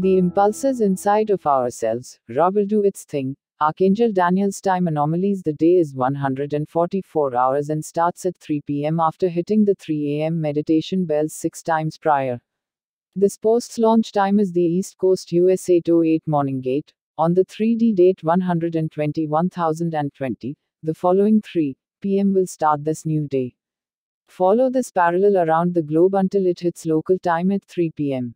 The impulses inside of ourselves, Ra will do its thing. Archangel Daniel's time anomalies. The day is 144 hours and starts at 3 p.m. after hitting the 3 a.m. meditation bells 6 times prior. This post's launch time is the East Coast US 8:08 morning gate, on the 3D date 121,020. The following 3 p.m. will start this new day. Follow this parallel around the globe until it hits local time at 3 p.m.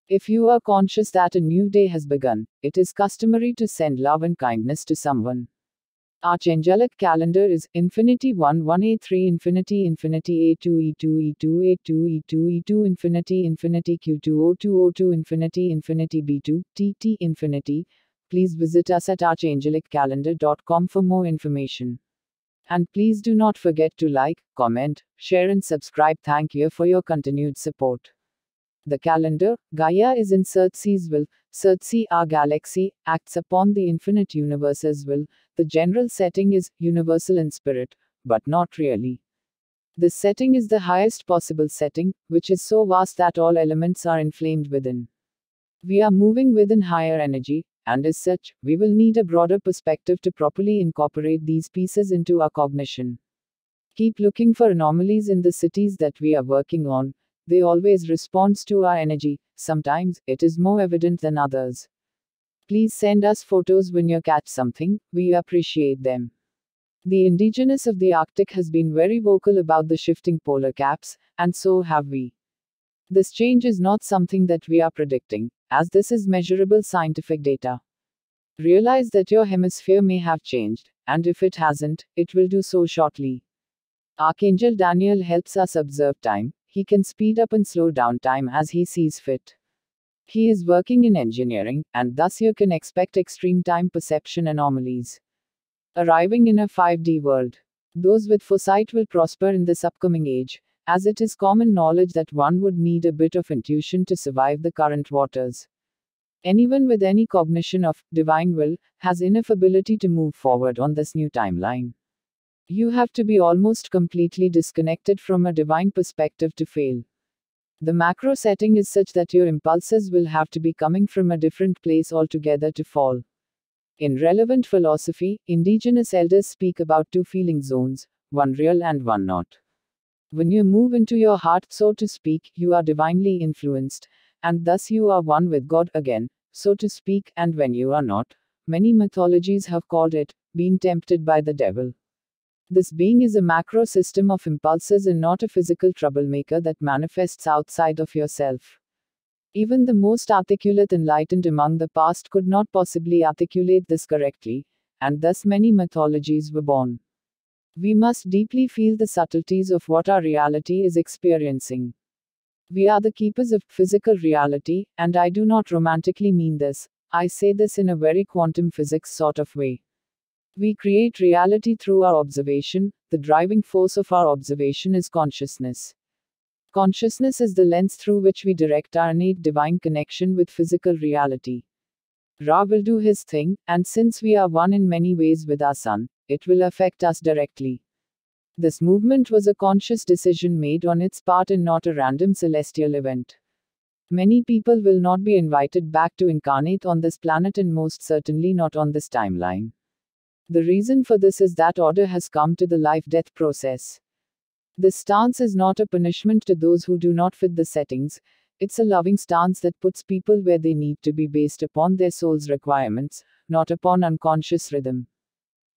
If you are conscious that a new day has begun, it is customary to send love and kindness to someone. Archangelic calendar is Infinity 11A3 Infinity Infinity A2 E2 E2 A2 E2 E2 Infinity Infinity Q2 O2 O2 Infinity Infinity B2 TT Infinity. Please visit us at archangeliccalendar.com for more information. And please do not forget to like, comment, share and subscribe. Thank you for your continued support. The calendar, Gaia is in Surtse's will, Surtse our galaxy, acts upon the infinite universe's will. The general setting is universal in spirit, but not really. This setting is the highest possible setting, which is so vast that all elements are inflamed within. We are moving within higher energy, and as such, we will need a broader perspective to properly incorporate these pieces into our cognition. Keep looking for anomalies in the cities that we are working on. They always respond to our energy. Sometimes, it is more evident than others. Please send us photos when you catch something, we appreciate them. The indigenous of the Arctic has been very vocal about the shifting polar caps, and so have we. This change is not something that we are predicting, as this is measurable scientific data. Realize that your hemisphere may have changed, and if it hasn't, it will do so shortly. Archangel Daniel helps us observe time. He can speed up and slow down time as he sees fit. He is working in engineering, and thus you can expect extreme time perception anomalies. Arriving in a 5D world. Those with foresight will prosper in this upcoming age, as it is common knowledge that one would need a bit of intuition to survive the current waters. Anyone with any cognition of divine will has enough ability to move forward on this new timeline. You have to be almost completely disconnected from a divine perspective to fail. The macro setting is such that your impulses will have to be coming from a different place altogether to fall. In relevant philosophy, indigenous elders speak about two feeling zones, one real and one not. When you move into your heart, so to speak, you are divinely influenced, and thus you are one with God again, so to speak, and when you are not, many mythologies have called it being tempted by the devil. This being is a macro system of impulses and not a physical troublemaker that manifests outside of yourself. Even the most articulate enlightened among the past could not possibly articulate this correctly, and thus many mythologies were born. We must deeply feel the subtleties of what our reality is experiencing. We are the keepers of physical reality, and I do not romantically mean this. I say this in a very quantum physics sort of way. We create reality through our observation. The driving force of our observation is consciousness. Consciousness is the lens through which we direct our innate divine connection with physical reality. Ra will do his thing, and since we are one in many ways with our sun, it will affect us directly. This movement was a conscious decision made on its part and not a random celestial event. Many people will not be invited back to incarnate on this planet and most certainly not on this timeline. The reason for this is that order has come to the life-death process. This stance is not a punishment to those who do not fit the settings, it's a loving stance that puts people where they need to be based upon their soul's requirements, not upon unconscious rhythm.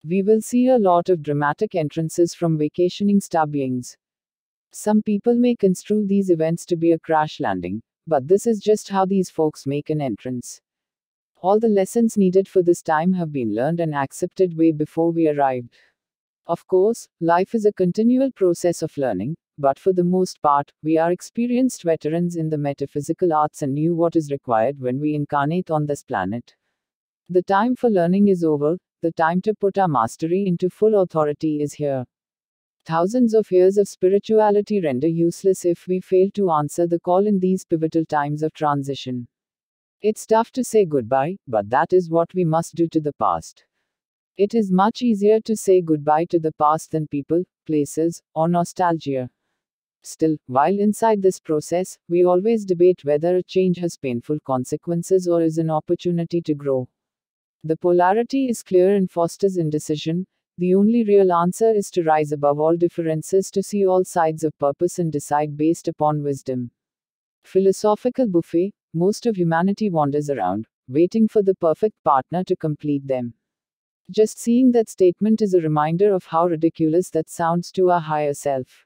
We will see a lot of dramatic entrances from vacationing star beings. Some people may construe these events to be a crash landing, but this is just how these folks make an entrance. All the lessons needed for this time have been learned and accepted way before we arrived. Of course, life is a continual process of learning, but for the most part, we are experienced veterans in the metaphysical arts and knew what is required when we incarnate on this planet. The time for learning is over, the time to put our mastery into full authority is here. Thousands of years of spirituality render useless if we fail to answer the call in these pivotal times of transition. It's tough to say goodbye, but that is what we must do to the past. It is much easier to say goodbye to the past than people, places, or nostalgia. Still, while inside this process, we always debate whether a change has painful consequences or is an opportunity to grow. The polarity is clear and fosters indecision. The only real answer is to rise above all differences, to see all sides of purpose and decide based upon wisdom. Philosophical buffet. Most of humanity wanders around, waiting for the perfect partner to complete them. Just seeing that statement is a reminder of how ridiculous that sounds to our higher self.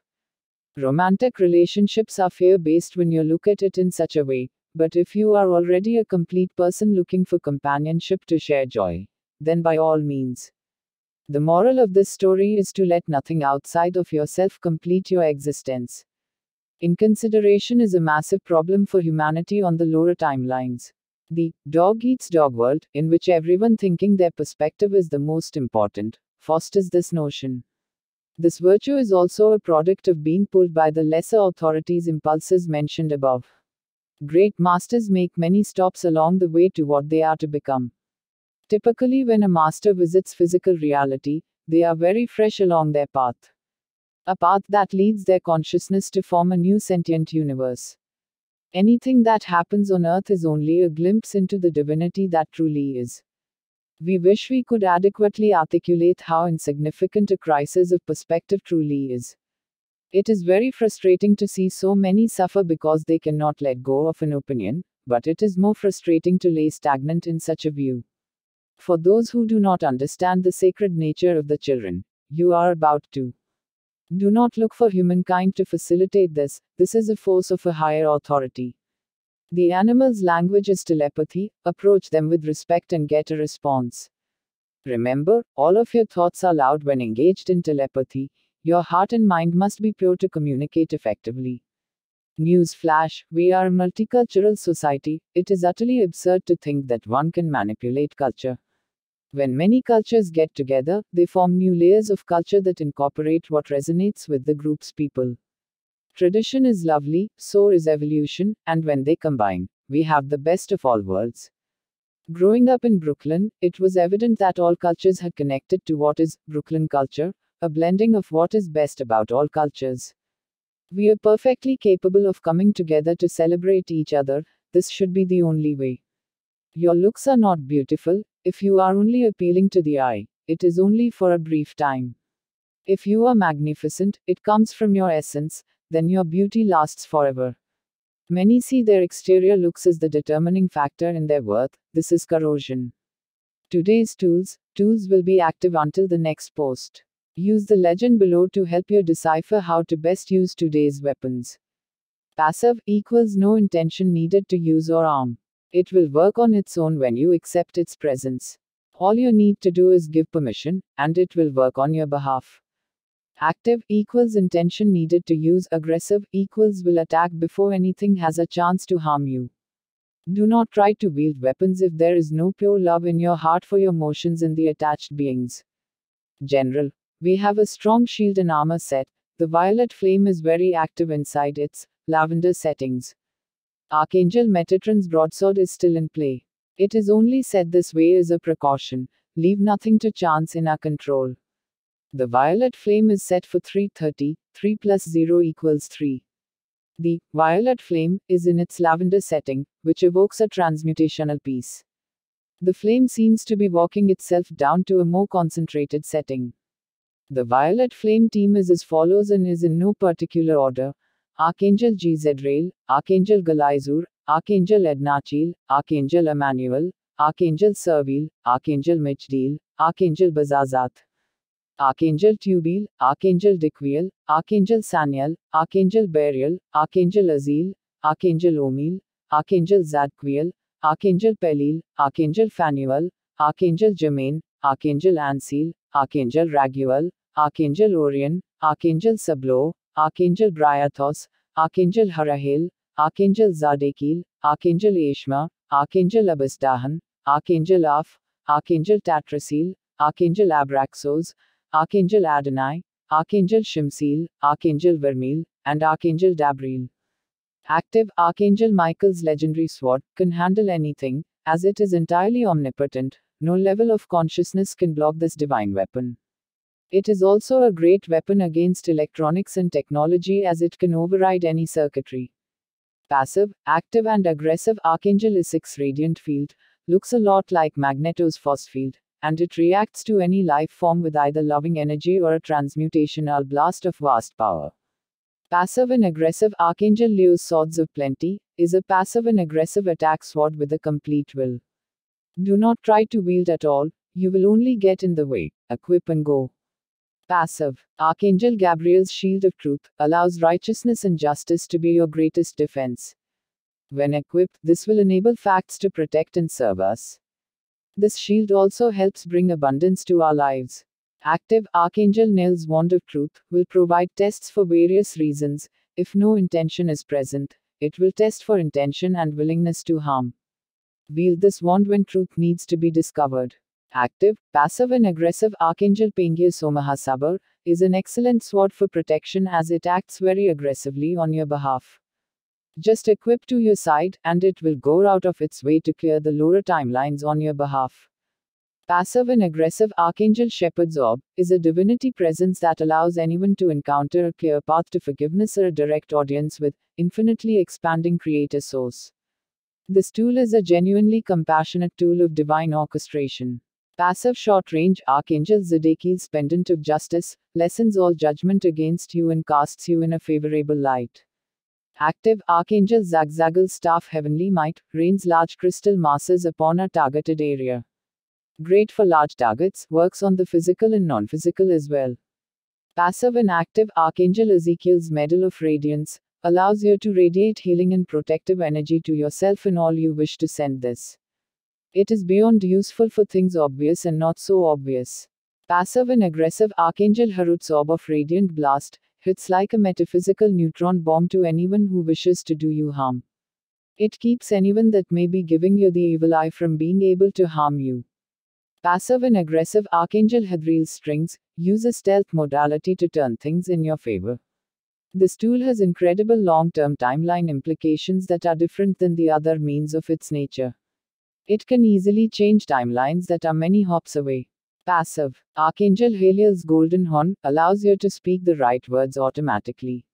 Romantic relationships are fear-based when you look at it in such a way, but if you are already a complete person looking for companionship to share joy, then by all means. The moral of this story is to let nothing outside of yourself complete your existence. Inconsideration is a massive problem for humanity on the lower timelines. The dog eats dog world, in which everyone thinking their perspective is the most important, fosters this notion. This virtue is also a product of being pulled by the lesser authorities' impulses mentioned above. Great masters make many stops along the way to what they are to become. Typically, when a master visits physical reality, they are very fresh along their path. A path that leads their consciousness to form a new sentient universe. Anything that happens on earth is only a glimpse into the divinity that truly is. We wish we could adequately articulate how insignificant a crisis of perspective truly is. It is very frustrating to see so many suffer because they cannot let go of an opinion, but it is more frustrating to lay stagnant in such a view. For those who do not understand the sacred nature of the children you are about to. Do not look for humankind to facilitate this. This is a force of a higher authority. The animal's language is telepathy. Approach them with respect and get a response. Remember, all of your thoughts are loud when engaged in telepathy. Your heart and mind must be pure to communicate effectively. News flash: we are a multicultural society. It is utterly absurd to think that one can manipulate culture. When many cultures get together, they form new layers of culture that incorporate what resonates with the group's people. Tradition is lovely, so is evolution, and when they combine, we have the best of all worlds. Growing up in Brooklyn, it was evident that all cultures had connected to what is Brooklyn culture, a blending of what is best about all cultures. We are perfectly capable of coming together to celebrate each other. This should be the only way. Your looks are not beautiful. If you are only appealing to the eye, it is only for a brief time. If you are magnificent, it comes from your essence, then your beauty lasts forever. Many see their exterior looks as the determining factor in their worth. This is corrosion. Today's tools will be active until the next post. Use the legend below to help you decipher how to best use today's weapons. Passive equals no intention needed to use or arm. It will work on its own when you accept its presence. All you need to do is give permission, and it will work on your behalf. Active equals intention needed to use. Aggressive equals will attack before anything has a chance to harm you. Do not try to wield weapons if there is no pure love in your heart for your emotions and the attached beings. General. We have a strong shield and armor set. The violet flame is very active inside its lavender settings. Archangel Metatron's broadsword is still in play. It is only said this way as a precaution. Leave nothing to chance in our control. The violet flame is set for 330, 3 plus 0 equals 3. The violet flame is in its lavender setting, which evokes a transmutational peace. The flame seems to be walking itself down to a more concentrated setting. The violet flame team is as follows and is in no particular order: Archangel Gzrael, Archangel Galizur, Archangel Ednachil, Archangel Emmanuel, Archangel Servil, Archangel Michdiel, Archangel Bazazat, Archangel Tubil, Archangel Diquiel, Archangel Saniel, Archangel Burial, Archangel Azil, Archangel Omil, Archangel Zadquiel, Archangel Pelil, Archangel Phanuel, Archangel Jermaine, Archangel Ansil, Archangel Raguel, Archangel Orion, Archangel Sablo, Archangel Briathos, Archangel Harahel, Archangel Zadekil, Archangel Ishma, Archangel Abisdahan, Archangel Af, Archangel Tatrasil, Archangel Abraxos, Archangel Adonai, Archangel Shimsil, Archangel Vermil, and Archangel Dabril. Active Archangel Michael's legendary sword can handle anything, as it is entirely omnipotent. No level of consciousness can block this divine weapon. It is also a great weapon against electronics and technology as it can override any circuitry. Passive, active and aggressive Archangel is 6 radiant field, looks a lot like Magneto's force field, and it reacts to any life form with either loving energy or a transmutational blast of vast power. Passive and aggressive Archangel Leo's Swords of Plenty is a passive and aggressive attack sword with a complete will. Do not try to wield at all, you will only get in the way. Equip and go. Passive. Archangel Gabriel's Shield of Truth allows righteousness and justice to be your greatest defense. When equipped, this will enable facts to protect and serve us. This shield also helps bring abundance to our lives. Active Archangel Neil's Wand of Truth will provide tests for various reasons. If no intention is present, it will test for intention and willingness to harm. Wield this wand when truth needs to be discovered. Active, passive and aggressive Archangel Pengia Somahasabar is an excellent sword for protection as it acts very aggressively on your behalf. Just equip to your side, and it will go out of its way to clear the lower timelines on your behalf. Passive and aggressive Archangel Shepherd's Orb is a divinity presence that allows anyone to encounter a clear path to forgiveness or a direct audience with infinitely expanding Creator Source. This tool is a genuinely compassionate tool of divine orchestration. Passive short-range Archangel Zedekiel's Pendant of Justice lessens all judgment against you and casts you in a favorable light. Active Archangel Zagzagal's Staff Heavenly Might rains large crystal masses upon a targeted area. Great for large targets, works on the physical and non-physical as well. Passive and active Archangel Ezekiel's Medal of Radiance allows you to radiate healing and protective energy to yourself and all you wish to send this. It is beyond useful for things obvious and not so obvious. Passive and aggressive Archangel Harut's Orb of Radiant Blast hits like a metaphysical neutron bomb to anyone who wishes to do you harm. It keeps anyone that may be giving you the evil eye from being able to harm you. Passive and aggressive Archangel Hadriel's Strings use a stealth modality to turn things in your favor. This tool has incredible long-term timeline implications that are different than the other means of its nature. It can easily change timelines that are many hops away. Passive. Archangel Haliel's Golden Horn allows you to speak the right words automatically.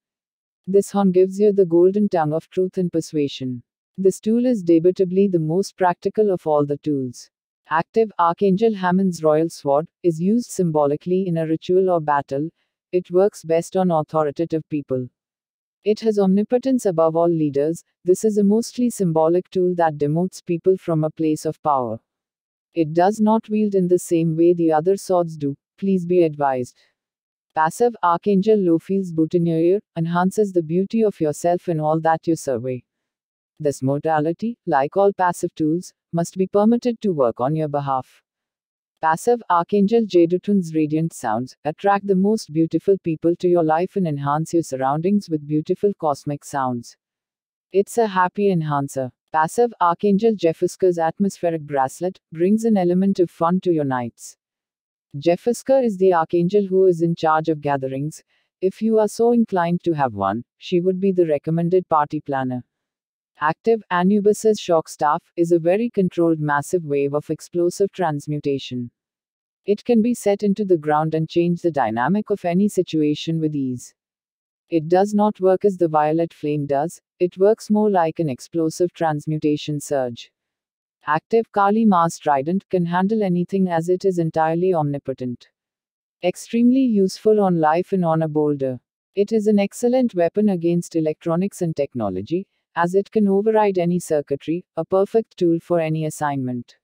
This horn gives you the golden tongue of truth and persuasion. This tool is debatably the most practical of all the tools. Active Archangel Hammond's Royal Sword is used symbolically in a ritual or battle. It works best on authoritative people. It has omnipotence above all leaders. This is a mostly symbolic tool that demotes people from a place of power. It does not wield in the same way the other swords do, please be advised. Passive Archangel Lophiel's Boutonniere enhances the beauty of yourself and all that you survey. This modality, like all passive tools, must be permitted to work on your behalf. Passive Archangel Jadutun's Radiant Sounds attract the most beautiful people to your life and enhance your surroundings with beautiful cosmic sounds. It's a happy enhancer. Passive Archangel Jeffuska's Atmospheric Bracelet brings an element of fun to your nights. Jeffuska is the archangel who is in charge of gatherings. If you are so inclined to have one, she would be the recommended party planner. Active Anubis's Shock Staff is a very controlled massive wave of explosive transmutation. It can be set into the ground and change the dynamic of any situation with ease. It does not work as the violet flame does, it works more like an explosive transmutation surge. Active Kali Ma's Trident can handle anything as it is entirely omnipotent. Extremely useful on life and on a boulder. It is an excellent weapon against electronics and technology, as it can override any circuitry, a perfect tool for any assignment.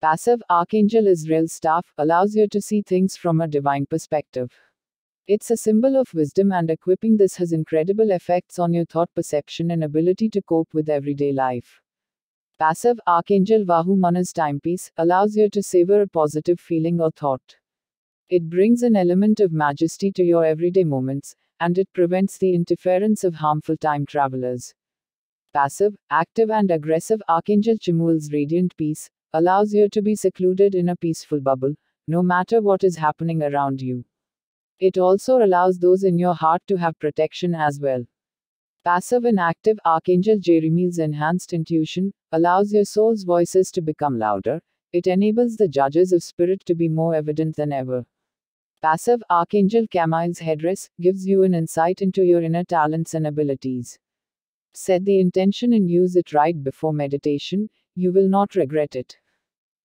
Passive Archangel Israel's Staff allows you to see things from a divine perspective. It's a symbol of wisdom, and equipping this has incredible effects on your thought perception and ability to cope with everyday life. Passive Archangel Vahumana's Timepiece allows you to savor a positive feeling or thought. It brings an element of majesty to your everyday moments, and it prevents the interference of harmful time travelers. Passive, active and aggressive Archangel Chimuel's Radiant Peace allows you to be secluded in a peaceful bubble, no matter what is happening around you. It also allows those in your heart to have protection as well. Passive and active Archangel Jeremiel's Enhanced Intuition allows your soul's voices to become louder. It enables the judges of spirit to be more evident than ever. Passive Archangel Camile's headdress gives you an insight into your inner talents and abilities. Set the intention and use it right before meditation, you will not regret it.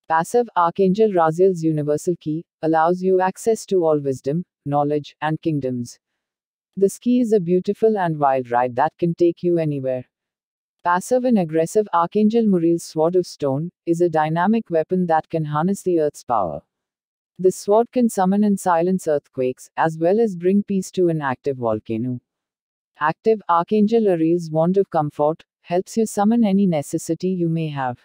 Passive Archangel Raziel's universal key allows you access to all wisdom, knowledge, and kingdoms. This key is a beautiful and wild ride that can take you anywhere. Passive and aggressive Archangel Muriel's Sword of Stone is a dynamic weapon that can harness the earth's power. This sword can summon and silence earthquakes, as well as bring peace to an active volcano. Active Archangel Ariel's Wand of Comfort helps you summon any necessity you may have.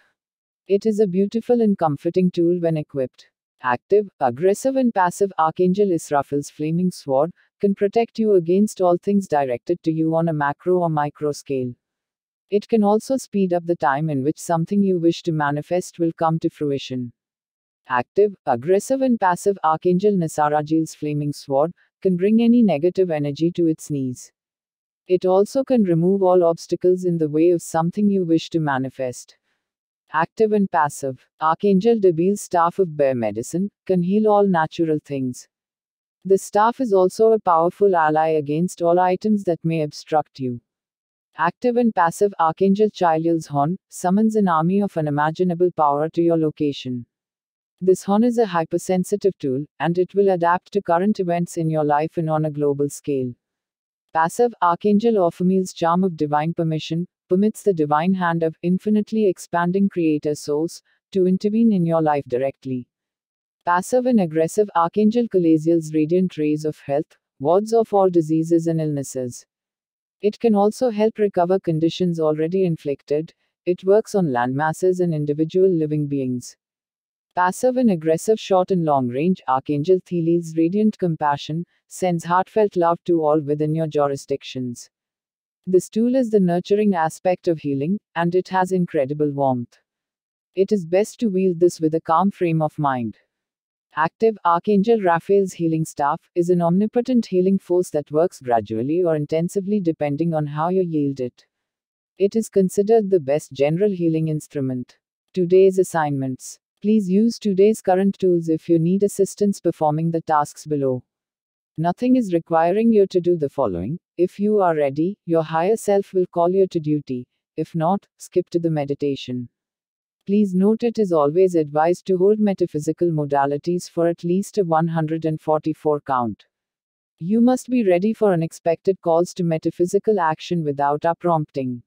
It is a beautiful and comforting tool when equipped. Active, aggressive and passive Archangel Israfil's Flaming Sword can protect you against all things directed to you on a macro or micro scale. It can also speed up the time in which something you wish to manifest will come to fruition. Active, aggressive and passive Archangel Nisarajel's Flaming Sword can bring any negative energy to its knees. It also can remove all obstacles in the way of something you wish to manifest. Active and passive. Archangel Debil's Staff of Bear Medicine can heal all natural things. This staff is also a powerful ally against all items that may obstruct you. Active and passive Archangel Chiliel's Horn summons an army of unimaginable power to your location. This horn is a hypersensitive tool, and it will adapt to current events in your life and on a global scale. Passive Archangel Ophimel's Charm of Divine Permission permits the divine hand of infinitely expanding Creator Source to intervene in your life directly. Passive and aggressive Archangel Calaziel's Radiant Rays of Health wards off all diseases and illnesses. It can also help recover conditions already inflicted. It works on landmasses and individual living beings. Passive and aggressive short and long range Archangel Thiel's Radiant Compassion sends heartfelt love to all within your jurisdictions. This tool is the nurturing aspect of healing, and it has incredible warmth. It is best to wield this with a calm frame of mind. Active Archangel Raphael's Healing Staff is an omnipotent healing force that works gradually or intensively depending on how you yield it. It is considered the best general healing instrument. Today's assignments. Please use today's current tools if you need assistance performing the tasks below. Nothing is requiring you to do the following. If you are ready, your higher self will call you to duty. If not, skip to the meditation. Please note it is always advised to hold metaphysical modalities for at least a 144 count. You must be ready for unexpected calls to metaphysical action without our prompting.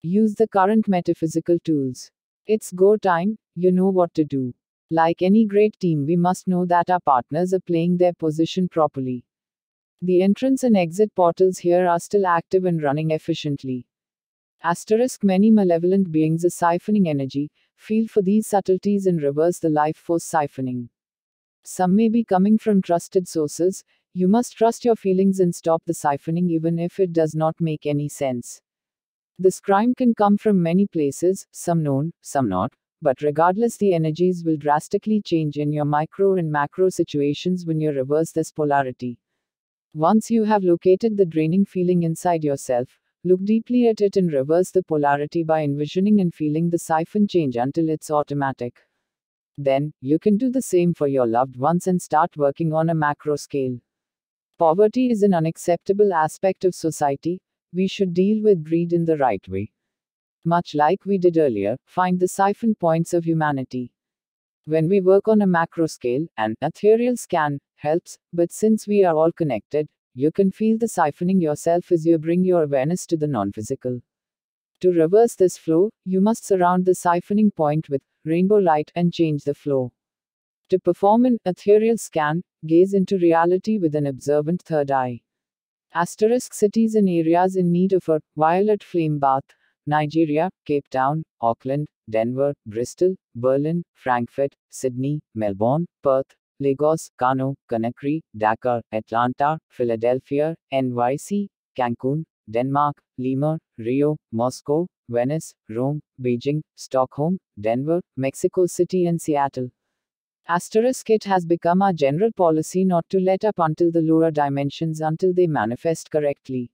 Use the current metaphysical tools. It's go time, you know what to do. Like any great team, we must know that our partners are playing their position properly. The entrance and exit portals here are still active and running efficiently. Many malevolent beings are siphoning energy. Feel for these subtleties and reverse the life force siphoning. Some may be coming from trusted sources. You must trust your feelings and stop the siphoning even if it does not make any sense. This crime can come from many places, some known, some not, but regardless, the energies will drastically change in your micro and macro situations when you reverse this polarity. Once you have located the draining feeling inside yourself, look deeply at it and reverse the polarity by envisioning and feeling the siphon change until it's automatic. Then, you can do the same for your loved ones and start working on a macro scale. Poverty is an unacceptable aspect of society. We should deal with greed in the right way. Much like we did earlier, find the siphon points of humanity. When we work on a macro scale, an ethereal scan helps, but since we are all connected, you can feel the siphoning yourself as you bring your awareness to the non-physical. To reverse this flow, you must surround the siphoning point with rainbow light and change the flow. To perform an ethereal scan, gaze into reality with an observant third eye. Cities and areas in need of a violet flame bath: Nigeria, Cape Town, Auckland, Denver, Bristol, Berlin, Frankfurt, Sydney, Melbourne, Perth, Lagos, Kano, Conakry, Dakar, Atlanta, Philadelphia, NYC, Cancun, Denmark, Lima, Rio, Moscow, Venice, Rome, Beijing, Stockholm, Denver, Mexico City and Seattle. It has become our general policy not to let up until the lower dimensions until they manifest correctly.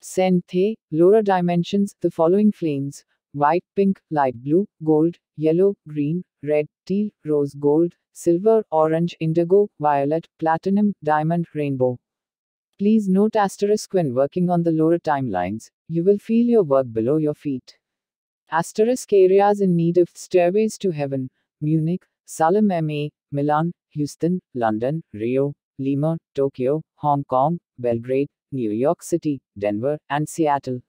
Send the lower dimensions the following flames: white, pink, light blue, gold, yellow, green, red, teal, rose gold, silver, orange, indigo, violet, platinum, diamond, rainbow. Please note asterisk when working on the lower timelines, you will feel your work below your feet. Asterisk areas in need of stairways to heaven: Munich, Salem MA, Milan, Houston, London, Rio, Lima, Tokyo, Hong Kong, Belgrade, New York City, Denver, and Seattle.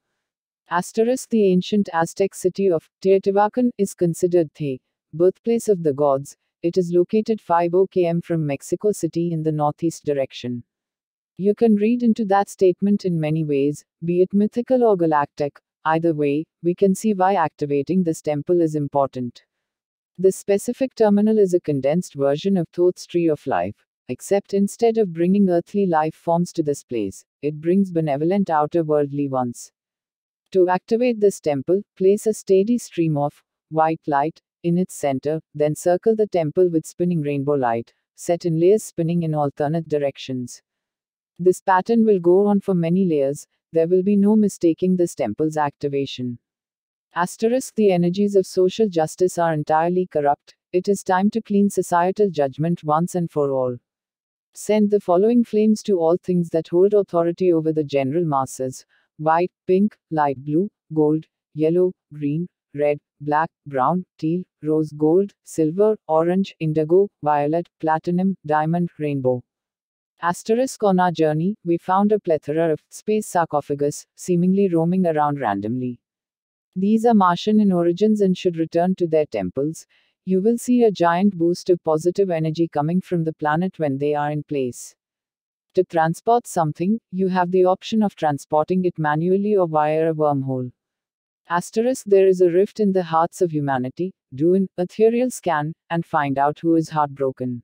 Asterisk the ancient Aztec city of Teotihuacan is considered the birthplace of the gods. It is located 50 km from Mexico City in the northeast direction. You can read into that statement in many ways, be it mythical or galactic. Either way, we can see why activating this temple is important. This specific terminal is a condensed version of Thoth's tree of life, except instead of bringing earthly life forms to this place, it brings benevolent outer worldly ones. To activate this temple, place a steady stream of white light in its center, then circle the temple with spinning rainbow light, set in layers spinning in alternate directions. This pattern will go on for many layers. There will be no mistaking this temple's activation. Asterisk the energies of social justice are entirely corrupt. It is time to clean societal judgment once and for all. Send the following flames to all things that hold authority over the general masses: white, pink, light blue, gold, yellow, green, red, black, brown, teal, rose gold, silver, orange, indigo, violet, platinum, diamond, rainbow. Asterisk on our journey, we found a plethora of space sarcophagus, seemingly roaming around randomly. These are Martian in origins and should return to their temples. You will see a giant boost of positive energy coming from the planet when they are in place. To transport something, you have the option of transporting it manually or via a wormhole. Asterisk there is a rift in the hearts of humanity. Do an ethereal scan and find out who is heartbroken.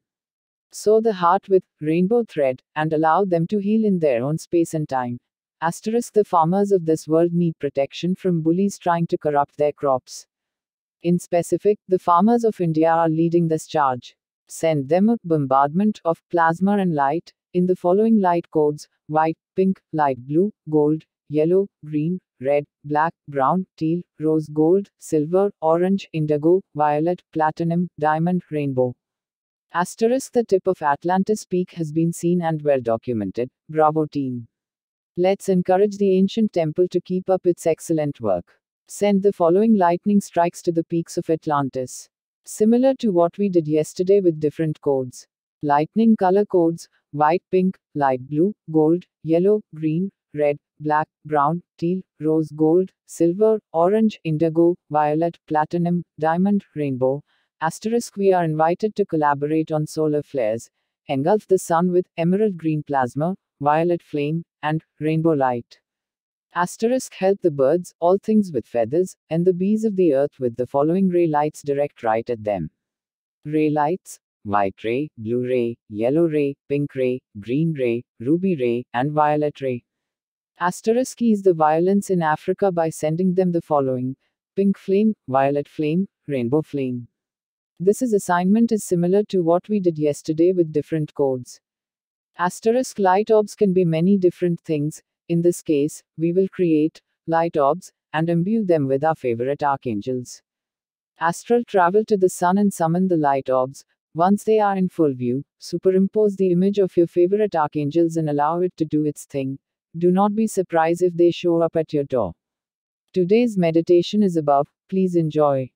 Sew the heart with rainbow thread and allow them to heal in their own space and time. Asterisk the farmers of this world need protection from bullies trying to corrupt their crops. In specific, the farmers of India are leading this charge. Send them a bombardment of plasma and light in the following light codes: white, pink, light blue, gold, yellow, green, red, black, brown, teal, rose gold, silver, orange, indigo, violet, platinum, diamond, rainbow. Asterisk the tip of Atlantis Peak has been seen and well documented. Bravo team. Let's encourage the ancient temple to keep up its excellent work. Send the following lightning strikes to the peaks of Atlantis. Similar to what we did yesterday with different codes. Lightning color codes: white, pink, light blue, gold, yellow, green, red, black, brown, teal, rose gold, silver, orange, indigo, violet, platinum, diamond, rainbow. Asterisk we are invited to collaborate on solar flares. Engulf the sun with emerald green plasma, violet flame, and rainbow light. Asterisk help the birds, all things with feathers, and the bees of the earth with the following ray lights direct right at them. Ray lights: white ray, blue ray, yellow ray, pink ray, green ray, ruby ray, and violet ray. Asterisk ease the violence in Africa by sending them the following: pink flame, violet flame, rainbow flame. This assignment is similar to what we did yesterday with different codes. Asterisk light orbs can be many different things. In this case, we will create light orbs and imbue them with our favorite archangels. Astral travel to the sun and summon the light orbs. Once they are in full view, superimpose the image of your favorite archangels and allow it to do its thing. Do not be surprised if they show up at your door. Today's meditation is above. Please enjoy.